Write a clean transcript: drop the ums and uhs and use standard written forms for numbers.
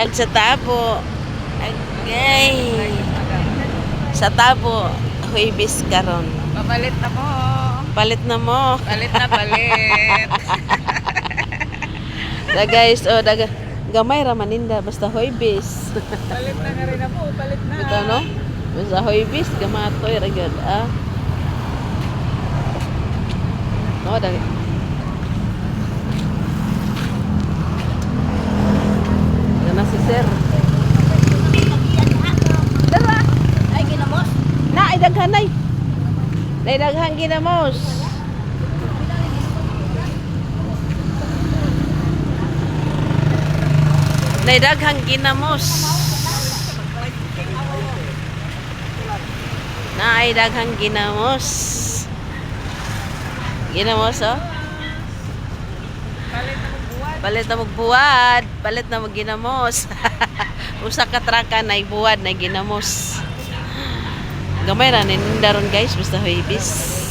Kag sa tabo. Okay. Sa tabo, huibis karon. Papalit na mo. Palit na mo. Palit na palit. Da guys, oh daga gamay ra maninda basta huibis. Palit na nga rin na po. Palit na. Ito no? Basta huibis gamatoy ra gyud ah. Oh, daga. Na si sir. Dara. Ay, ginamos. Na ay daghanay. Nay daghan ginamos. Nay daghang ginamos. Na ay daghang ginamos. Ginamos oh. Palit na mo buwan. Palit na magbuwad, palit na magginamos. Usa ka traka na buwad na ginamos. Gamay ra nin daron guys basta huibis.